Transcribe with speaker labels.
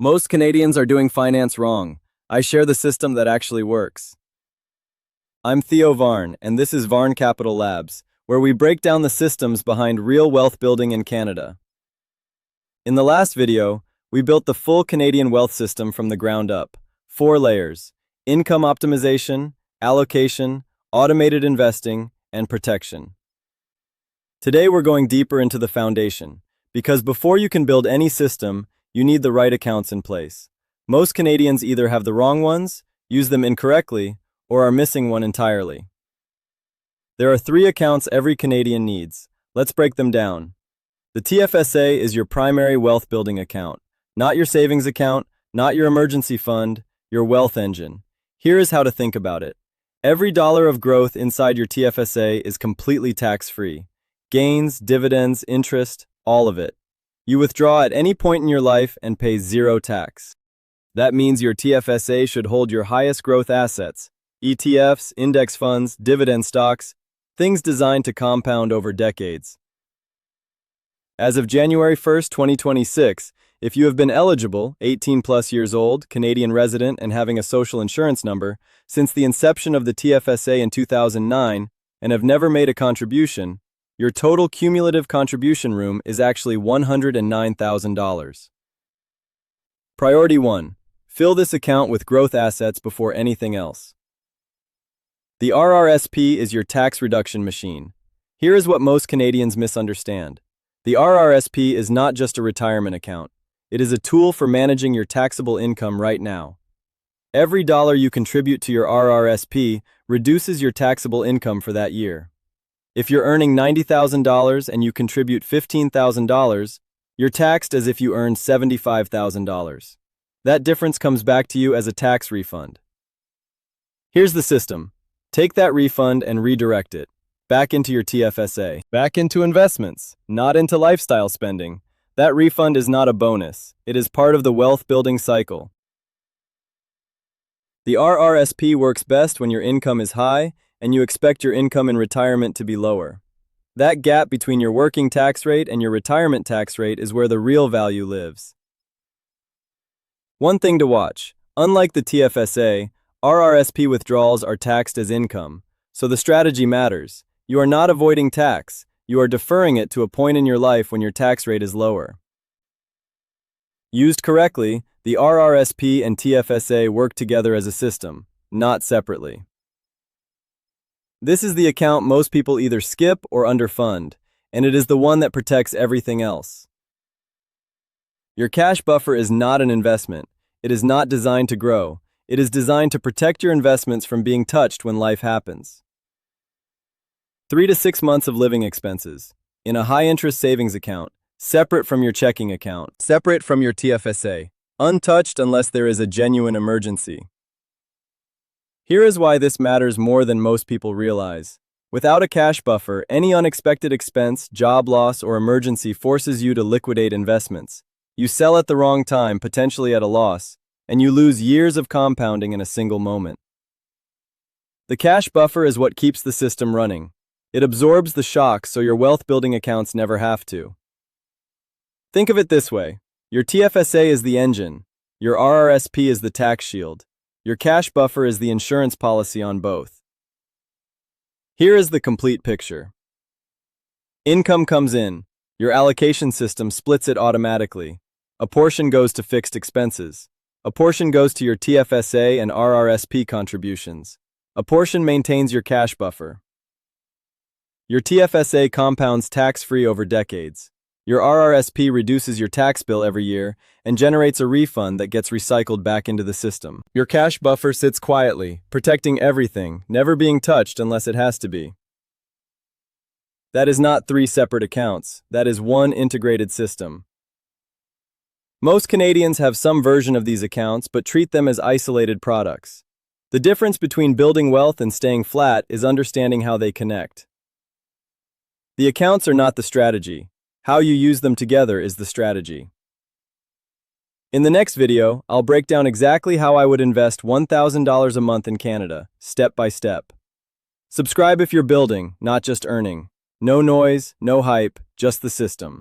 Speaker 1: Most Canadians are doing finance wrong. I share the system that actually works. I'm Theo Varn, and this is Varn Capital Labs, where we break down the systems behind real wealth building in Canada. In the last video, we built the full Canadian wealth system from the ground up. 4 layers: income optimization, allocation, automated investing, and protection. Today we're going deeper into the foundation, because before you can build any system, you need the right accounts in place. Most Canadians either have the wrong ones, use them incorrectly, or are missing one entirely. There are 3 accounts every Canadian needs. Let's break them down. The TFSA is your primary wealth building account, not your savings account, not your emergency fund, your wealth engine. Here is how to think about it. Every dollar of growth inside your TFSA is completely tax-free. Gains, dividends, interest, all of it. You withdraw at any point in your life and pay 0 tax. That means your TFSA should hold your highest growth assets: ETFs, index funds, dividend stocks, things designed to compound over decades. As of January 1st, 2026, if you have been eligible, 18 plus years old, Canadian resident, and having a social insurance number, since the inception of the TFSA in 2009, and have never made a contribution, your total cumulative contribution room is actually $109,000. Priority 1. Fill this account with growth assets before anything else. The RRSP is your tax reduction machine. Here is what most Canadians misunderstand. The RRSP is not just a retirement account. It is a tool for managing your taxable income right now. Every dollar you contribute to your RRSP reduces your taxable income for that year. If you're earning $90,000 and you contribute $15,000, you're taxed as if you earned $75,000. That difference comes back to you as a tax refund. Here's the system. Take that refund and redirect it back into your TFSA, back into investments, not into lifestyle spending. That refund is not a bonus. It is part of the wealth building cycle. The RRSP works best when your income is high and you expect your income in retirement to be lower. That gap between your working tax rate and your retirement tax rate is where the real value lives. One thing to watch: unlike the TFSA, RRSP withdrawals are taxed as income, so the strategy matters. You are not avoiding tax, you are deferring it to a point in your life when your tax rate is lower. Used correctly, the RRSP and TFSA work together as a system, not separately. This is the account most people either skip or underfund, and it is the one that protects everything else. Your cash buffer is not an investment. It is not designed to grow. It is designed to protect your investments from being touched when life happens. 3 to 6 months of living expenses in a high-interest savings account, separate from your checking account, separate from your TFSA, untouched unless there is a genuine emergency. Here is why this matters more than most people realize. Without a cash buffer, any unexpected expense, job loss, or emergency forces you to liquidate investments. You sell at the wrong time, potentially at a loss, and you lose years of compounding in a single moment. The cash buffer is what keeps the system running. It absorbs the shocks so your wealth-building accounts never have to. Think of it this way. Your TFSA is the engine. Your RRSP is the tax shield. Your cash buffer is the insurance policy on both. Here is the complete picture. Income comes in. Your allocation system splits it automatically. A portion goes to fixed expenses. A portion goes to your TFSA and RRSP contributions. A portion maintains your cash buffer. Your TFSA compounds tax-free over decades. Your RRSP reduces your tax bill every year and generates a refund that gets recycled back into the system. Your cash buffer sits quietly, protecting everything, never being touched unless it has to be. That is not 3 separate accounts. That is one integrated system. Most Canadians have some version of these accounts but treat them as isolated products. The difference between building wealth and staying flat is understanding how they connect. The accounts are not the strategy. How you use them together is the strategy. In the next video, I'll break down exactly how I would invest $1,000 a month in Canada, step by step. Subscribe if you're building, not just earning. No noise, no hype, just the system.